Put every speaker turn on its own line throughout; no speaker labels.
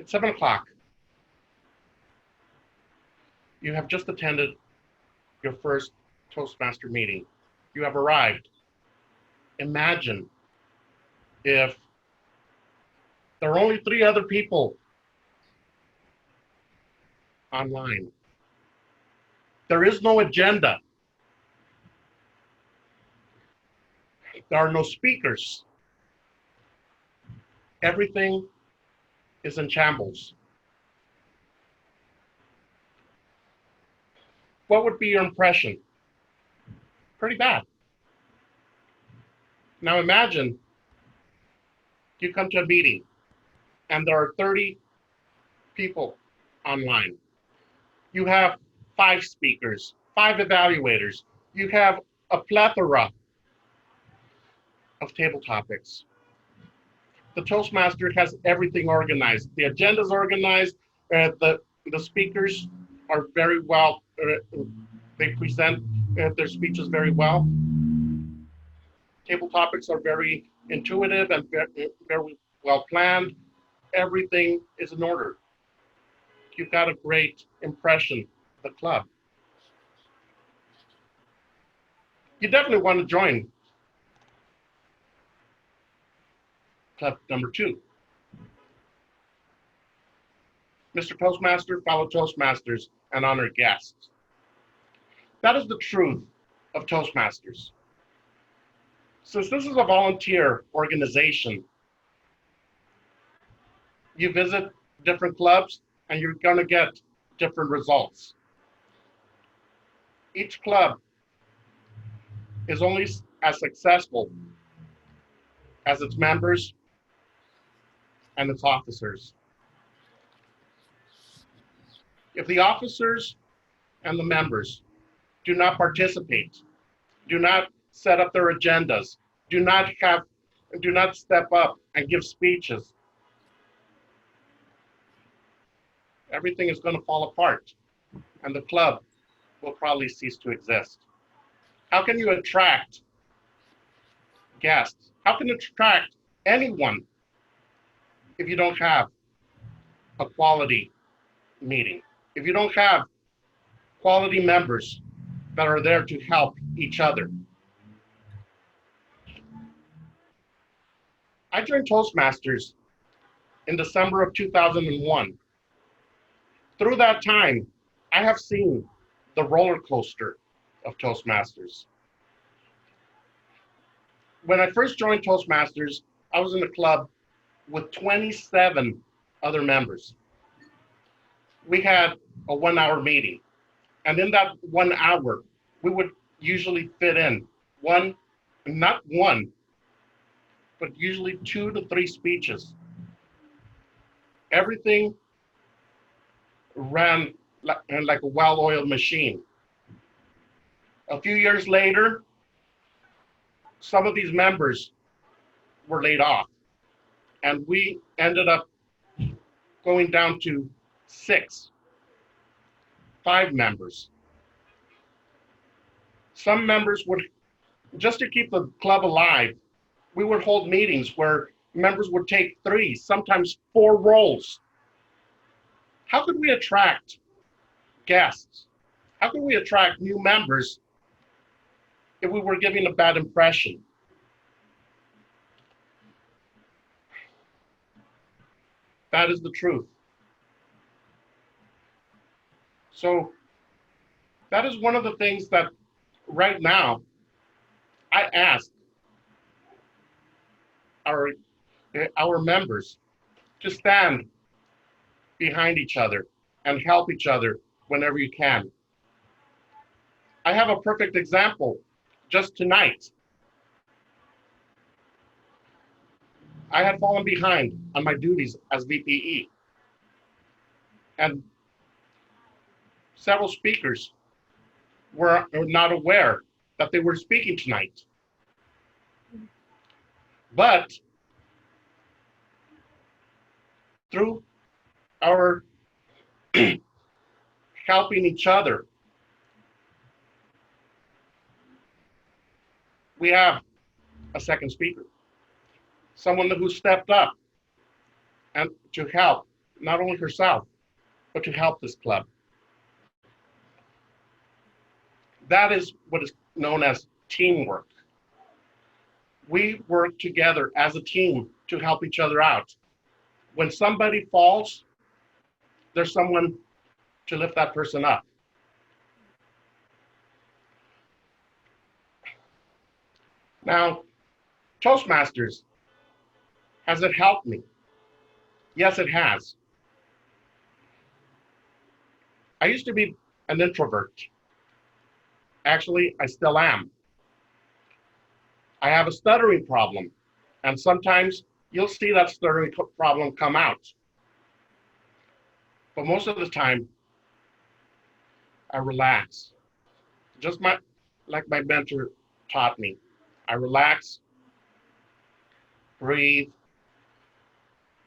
It's 7 o'clock. You have just attended your first Toastmaster meeting. You have arrived. Imagine if there are only 3 other people online. There is no agenda. There are no speakers. Everything is in shambles. What would be your impression? Pretty bad. Now imagine you come to a meeting and there are 30 people online. You have 5 speakers, 5 evaluators. You have a plethora of table topics. The Toastmaster has everything organized. The agenda is organized. The speakers are very well, they present their speeches very well. Table topics are very intuitive and very well planned. Everything is in order. You've got a great impression of the club. You definitely want to join club number 2. Mr. Toastmaster, fellow Toastmasters, and honored guests. That is the truth of Toastmasters. Since this is a volunteer organization, you visit different clubs and you're going to get different results. Each club is only as successful as its members and its officers. If the officers and the members do not participate, do not set up their agendas, do not step up and give speeches, everything is going to fall apart and the club will probably cease to exist. How can you attract guests? How can you attract anyone if you don't have a quality meeting? If you don't have quality members that are there to help each other? I joined Toastmasters in December of 2001. Through that time, I have seen the roller coaster of Toastmasters. When I first joined Toastmasters, I was in a club with 27 other members. We had a 1-hour meeting. And in that 1 hour, we would usually fit in not one, but usually 2 to 3 speeches. Everything ran like a well-oiled machine. A few years later, some of these members were laid off, and we ended up going down to 5 members. Some members would, just to keep the club alive, we would hold meetings where members would take 3, sometimes 4 roles. How could we attract guests? How could we attract new members if we were giving a bad impression? That is the truth. So that is one of the things that right now I ask our members to stand behind each other and help each other whenever you can. I have a perfect example just tonight. I had fallen behind on my duties as VPE, and several speakers were not aware that they were speaking tonight. But through our helping each other, we have a second speaker, someone who stepped up and to help not only herself, but to help this club. That is what is known as teamwork. We work together as a team to help each other out. When somebody falls, there's someone to lift that person up. Now, Toastmasters, has it helped me? Yes, it has. I used to be an introvert. Actually, I still am. I have a stuttering problem, and sometimes you'll see that stuttering problem come out. But most of the time, I relax. Just like my mentor taught me. I relax, breathe,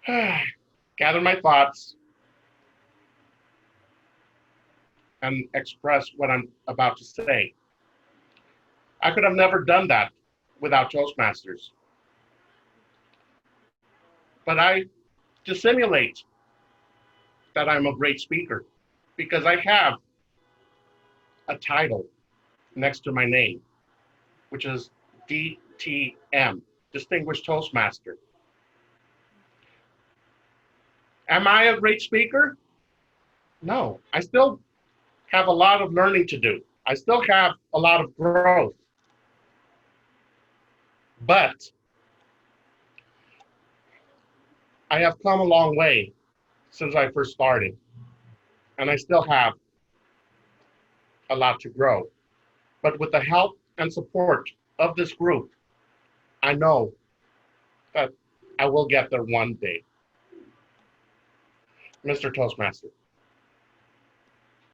gather my thoughts, and express what I'm about to say. I could have never done that without Toastmasters. But I dissimulate that I'm a great speaker because I have a title next to my name, which is DTM, Distinguished Toastmaster. Am I a great speaker? No, I still have a lot of learning to do. I still have a lot of growth. But I have come a long way since I first started, and I still have a lot to grow. But with the help and support of this group, I know that I will get there one day. Mr. Toastmaster.